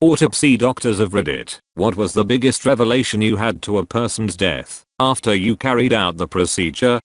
Autopsy doctors of Reddit, what was the biggest revelation you had to a person's death after you carried out the procedure?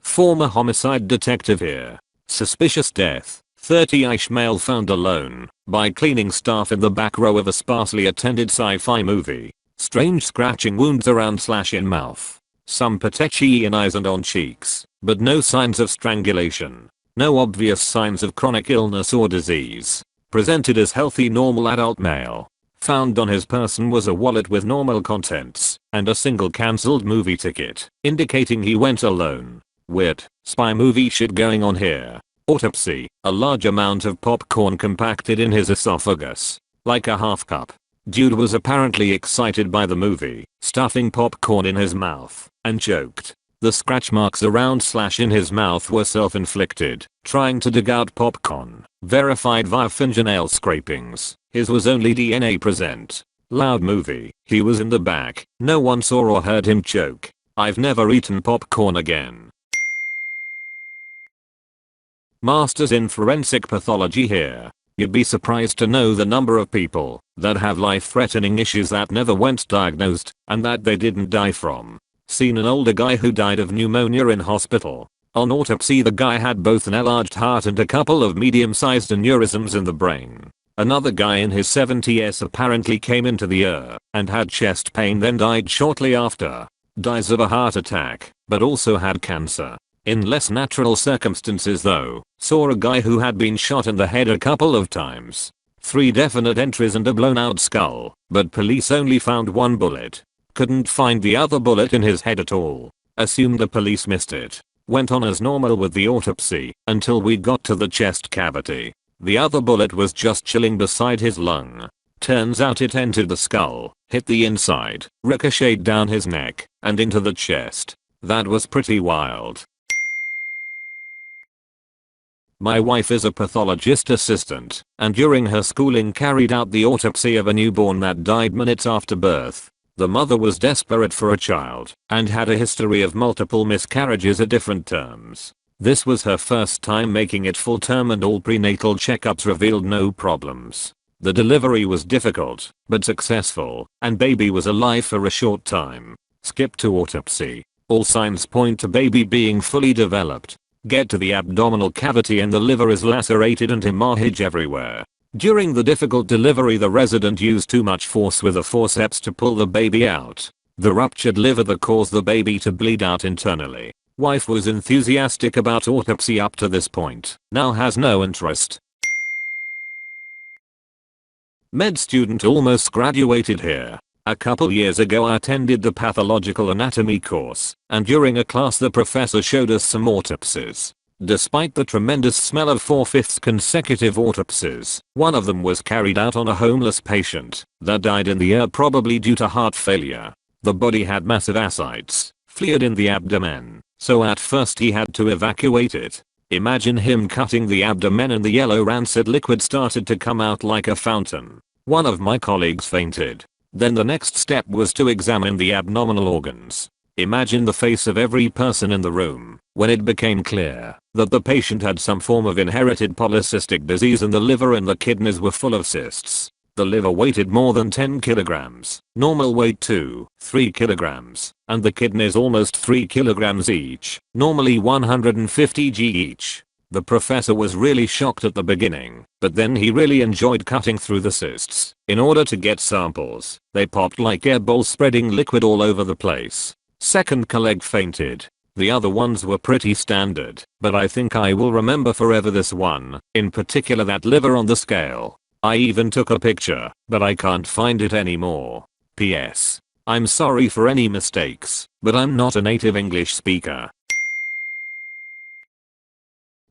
Former homicide detective here. Suspicious death. 30-ish male found alone by cleaning staff in the back row of a sparsely attended sci-fi movie. Strange scratching wounds around / in mouth. Some petechiae in eyes and on cheeks, but no signs of strangulation. No obvious signs of chronic illness or disease. Presented as healthy normal adult male. Found on his person was a wallet with normal contents and a single cancelled movie ticket, indicating he went alone. Weird, spy movie shit going on here. Autopsy, a large amount of popcorn compacted in his esophagus. Like a half cup. Dude was apparently excited by the movie, stuffing popcorn in his mouth, and choked. The scratch marks around / in his mouth were self-inflicted, trying to dig out popcorn, verified via fingernail scrapings. His was only DNA present. Loud movie, he was in the back, no one saw or heard him choke. I've never eaten popcorn again. Masters in forensic pathology here. You'd be surprised to know the number of people that have life-threatening issues that never went diagnosed and that they didn't die from. Seen an older guy who died of pneumonia in hospital. On autopsy the guy had both an enlarged heart and a couple of medium-sized aneurysms in the brain. Another guy in his 70s apparently came into the ER and had chest pain then died shortly after. Dies of a heart attack, but also had cancer. In less natural circumstances though, saw a guy who had been shot in the head a couple of times. 3 definite entries and a blown out skull, but police only found 1 bullet. Couldn't find the other bullet in his head at all. Assumed the police missed it. Went on as normal with the autopsy until we got to the chest cavity. The other bullet was just chilling beside his lung. Turns out it entered the skull, hit the inside, ricocheted down his neck, and into the chest. That was pretty wild. My wife is a pathologist assistant, and during her schooling carried out the autopsy of a newborn that died minutes after birth. The mother was desperate for a child and had a history of multiple miscarriages at different terms. This was her first time making it full term and all prenatal checkups revealed no problems. The delivery was difficult, but successful, and baby was alive for a short time. Skip to autopsy. All signs point to baby being fully developed. Get to the abdominal cavity and the liver is lacerated and hemorrhage everywhere. During the difficult delivery the resident used too much force with a forceps to pull the baby out. The ruptured liver that caused the baby to bleed out internally. Wife was enthusiastic about autopsy up to this point, now has no interest. Med student almost graduated here. A couple years ago I attended the pathological anatomy course, and during a class the professor showed us some autopsies. Despite the tremendous smell of 4/5 consecutive autopsies, one of them was carried out on a homeless patient that died in the ER probably due to heart failure. The body had massive ascites, fluid in the abdomen, so at first he had to evacuate it. Imagine him cutting the abdomen and the yellow rancid liquid started to come out like a fountain. One of my colleagues fainted. Then the next step was to examine the abdominal organs. Imagine the face of every person in the room when it became clear that the patient had some form of inherited polycystic disease and the liver and the kidneys were full of cysts. The liver weighted more than 10 kilograms, normal weight 2-3 kilograms, and the kidneys almost 3 kilograms each, normally 150 g each. The professor was really shocked at the beginning, but then he really enjoyed cutting through the cysts. In order to get samples, they popped like air balls spreading liquid all over the place. Second colleague fainted. The other ones were pretty standard, but I think I will remember forever this one, in particular that liver on the scale. I even took a picture, but I can't find it anymore. PS. I'm sorry for any mistakes, but I'm not a native English speaker.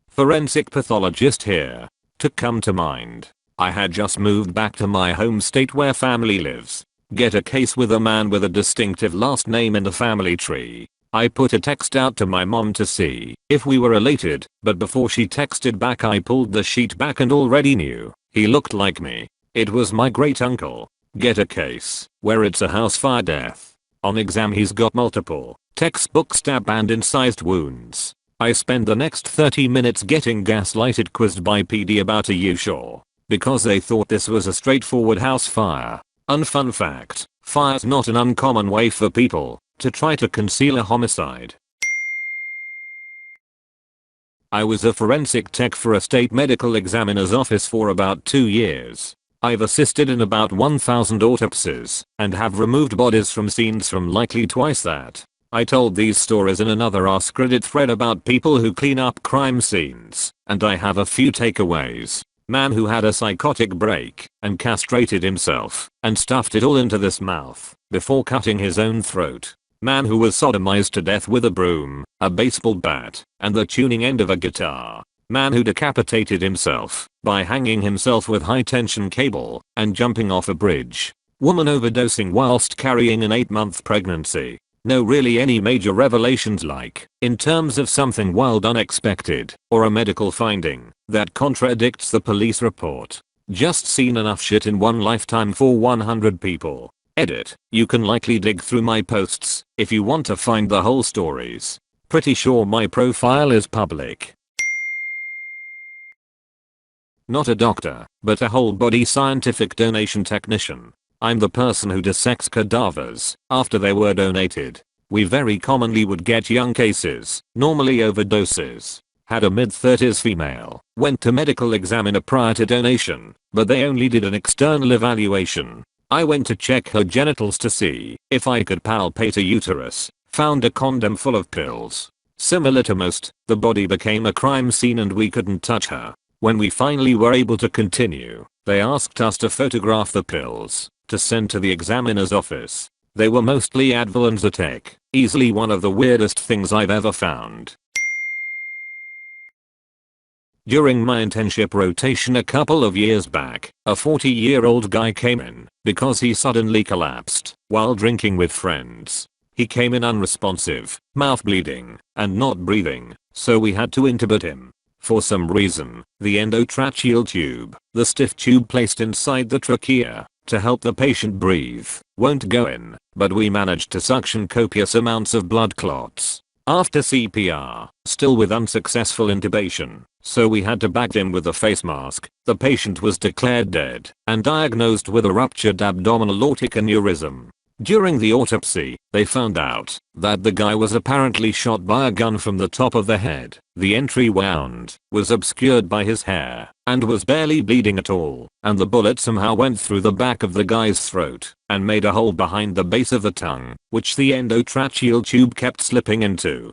Forensic pathologist here. To come to mind. I had just moved back to my home state where family lives. Get a case with a man with a distinctive last name in the family tree. I put a text out to my mom to see if we were related, but before she texted back I pulled the sheet back and already knew. He looked like me. It was my great uncle. Get a case where it's a house fire death. On exam he's got multiple textbook stab and incised wounds. I spend the next 30 minutes getting gaslighted quizzed by PD about are you sure? because they thought this was a straightforward house fire. Unfun fact, fire's not an uncommon way for people to try to conceal a homicide. I was a forensic tech for a state medical examiner's office for about 2 years. I've assisted in about 1,000 autopsies and have removed bodies from scenes from likely twice that. I told these stories in another AskReddit thread about people who clean up crime scenes, and I have a few takeaways. Man who had a psychotic break and castrated himself and stuffed it all into this mouth before cutting his own throat. Man who was sodomized to death with a broom, a baseball bat, and the tuning end of a guitar. Man who decapitated himself by hanging himself with high-tension cable and jumping off a bridge. Woman overdosing whilst carrying an 8-month pregnancy. No really any major revelations like, in terms of something wild unexpected, or a medical finding that contradicts the police report. Just seen enough shit in one lifetime for 100 people. Edit, you can likely dig through my posts if you want to find the whole stories. Pretty sure my profile is public. Not a doctor, but a whole body scientific donation technician. I'm the person who dissects cadavers after they were donated. We very commonly would get young cases, normally overdoses. Had a mid-30s female, went to medical examiner prior to donation, but they only did an external evaluation. I went to check her genitals to see if I could palpate a uterus, found a condom full of pills. Similar to most, the body became a crime scene and we couldn't touch her. When we finally were able to continue, they asked us to photograph the pills to send to the examiner's office. They were mostly Advil and Zyrtec, easily one of the weirdest things I've ever found. During my internship rotation a couple of years back, a 40-year-old guy came in because he suddenly collapsed while drinking with friends. He came in unresponsive, mouth bleeding, and not breathing, so we had to intubate him. For some reason, the endotracheal tube, the stiff tube placed inside the trachea to help the patient breathe, won't go in, but we managed to suction copious amounts of blood clots. After CPR, still with unsuccessful intubation, so we had to bag him with a face mask. The patient was declared dead and diagnosed with a ruptured abdominal aortic aneurysm. During the autopsy, they found out that the guy was apparently shot by a gun from the top of the head. The entry wound was obscured by his hair and was barely bleeding at all, and the bullet somehow went through the back of the guy's throat and made a hole behind the base of the tongue, which the endotracheal tube kept slipping into.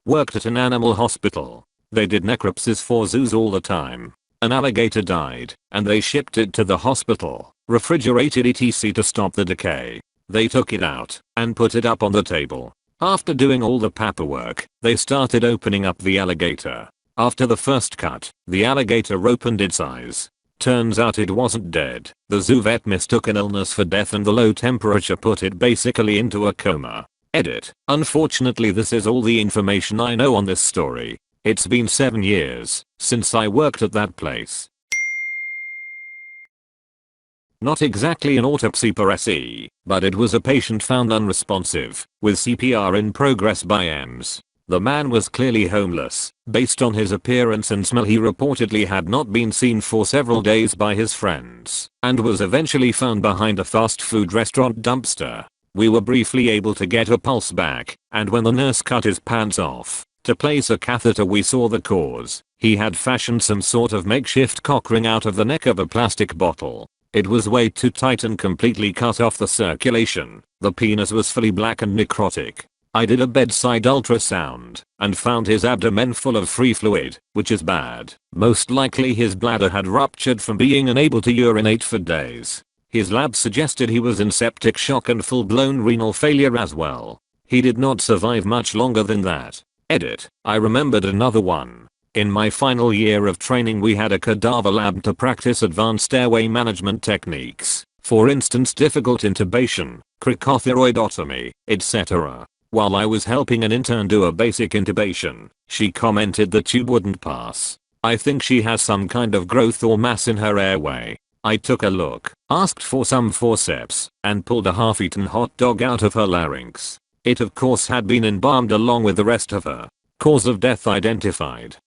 Worked at an animal hospital. They did necropsies for zoos all the time. An alligator died, and they shipped it to the hospital, refrigerated etc. to stop the decay. They took it out and put it up on the table. After doing all the paperwork, they started opening up the alligator. After the first cut, the alligator opened its eyes. Turns out it wasn't dead. The zoo vet mistook an illness for death and the low temperature put it basically into a coma. Edit. Unfortunately this is all the information I know on this story. It's been 7 years since I worked at that place. Not exactly an autopsy per se, but it was a patient found unresponsive, with CPR in progress by EMS. The man was clearly homeless. Based on his appearance and smell he reportedly had not been seen for several days by his friends, and was eventually found behind a fast food restaurant dumpster. We were briefly able to get a pulse back, and when the nurse cut his pants off to place a catheter we saw the cause. He had fashioned some sort of makeshift cock ring out of the neck of a plastic bottle. It was way too tight and completely cut off the circulation. The penis was fully black and necrotic. I did a bedside ultrasound and found his abdomen full of free fluid, which is bad. Most likely his bladder had ruptured from being unable to urinate for days. His lab suggested he was in septic shock and full-blown renal failure as well. He did not survive much longer than that. Edit. I remembered another one. In my final year of training we had a cadaver lab to practice advanced airway management techniques. For instance difficult intubation, cricothyroidotomy, etc. While I was helping an intern do a basic intubation, she commented the tube wouldn't pass. I think she has some kind of growth or mass in her airway. I took a look, asked for some forceps, and pulled a half-eaten hot dog out of her larynx. It of course had been embalmed along with the rest of her. Cause of death identified.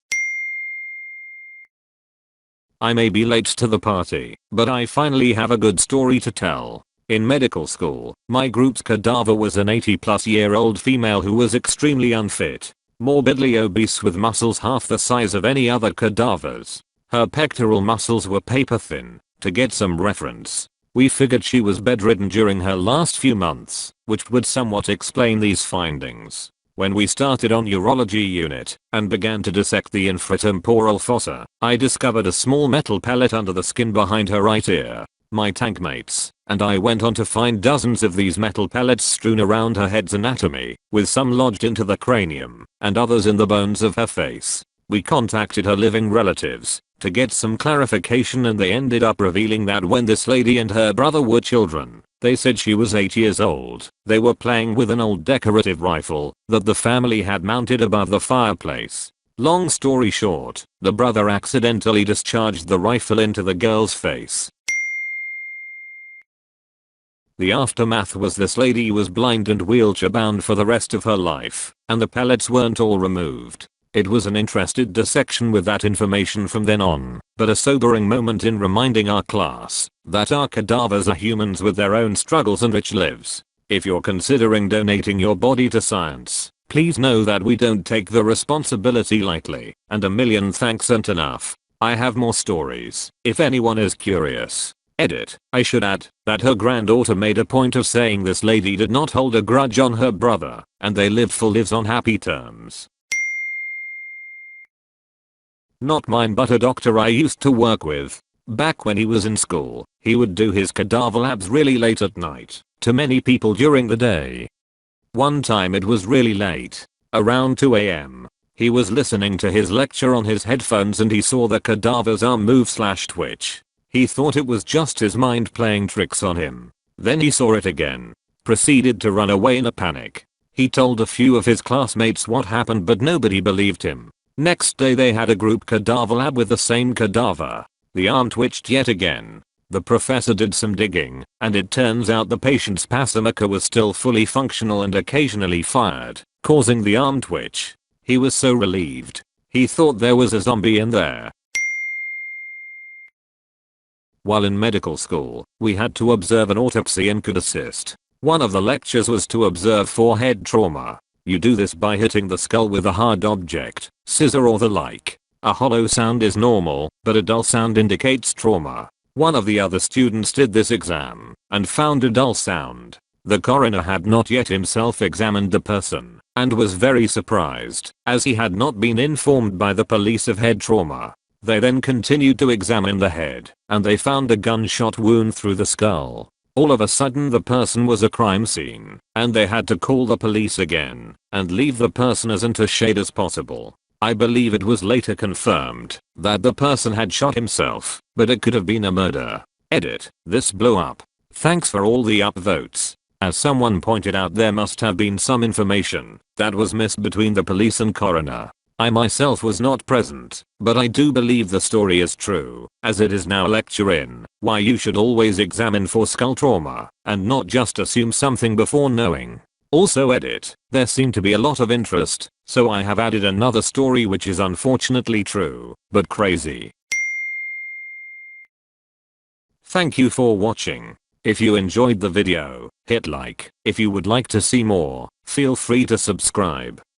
I may be late to the party, but I finally have a good story to tell. In medical school, my group's cadaver was an 80-plus-year-old female who was extremely unfit, morbidly obese with muscles half the size of any other cadavers. Her pectoral muscles were paper thin. To get some reference, we figured she was bedridden during her last few months, which would somewhat explain these findings. When we started on urology unit and began to dissect the infratemporal fossa, I discovered a small metal pellet under the skin behind her right ear. My tank mates and I went on to find dozens of these metal pellets strewn around her head's anatomy, with some lodged into the cranium and others in the bones of her face. We contacted her living relatives to get some clarification, and they ended up revealing that when this lady and her brother were children, they said she was 8 years old. They were playing with an old decorative rifle that the family had mounted above the fireplace. Long story short, the brother accidentally discharged the rifle into the girl's face. The aftermath was this lady was blind and wheelchair bound for the rest of her life, and the pellets weren't all removed. It was an interesting dissection with that information from then on, but a sobering moment in reminding our class that our cadavers are humans with their own struggles and rich lives. If you're considering donating your body to science, please know that we don't take the responsibility lightly, and a million thanks aren't enough. I have more stories, if anyone is curious. Edit. I should add that her granddaughter made a point of saying this lady did not hold a grudge on her brother, and they lived full lives on happy terms. Not mine, but a doctor I used to work with. Back when he was in school, he would do his cadaver labs really late at night, to many people during the day. One time it was really late, around 2 AM. He was listening to his lecture on his headphones and he saw the cadaver's arm move/twitch. He thought it was just his mind playing tricks on him. Then he saw it again. Proceeded to run away in a panic. He told a few of his classmates what happened, but nobody believed him. Next day they had a group cadaver lab with the same cadaver. The arm twitched yet again. The professor did some digging, and it turns out the patient's pacemaker was still fully functional and occasionally fired, causing the arm twitch. He was so relieved. He thought there was a zombie in there. While in medical school, we had to observe an autopsy and could assist. One of the lectures was to observe forehead trauma. You do this by hitting the skull with a hard object, scissor or the like. A hollow sound is normal, but a dull sound indicates trauma. One of the other students did this exam and found a dull sound. The coroner had not yet himself examined the person and was very surprised, as he had not been informed by the police of head trauma. They then continued to examine the head, and they found a gunshot wound through the skull. All of a sudden the person was a crime scene, and they had to call the police again and leave the person as into shade as possible. I believe it was later confirmed that the person had shot himself, but it could have been a murder. Edit. This blew up. Thanks for all the upvotes. As someone pointed out, there must have been some information that was missed between the police and coroner. I myself was not present, but I do believe the story is true, as it is now a lecture in why you should always examine for skull trauma and not just assume something before knowing. Also edit. There seemed to be a lot of interest, so I have added another story which is unfortunately true, but crazy. Thank you for watching. If you enjoyed the video, hit like. If you would like to see more, feel free to subscribe.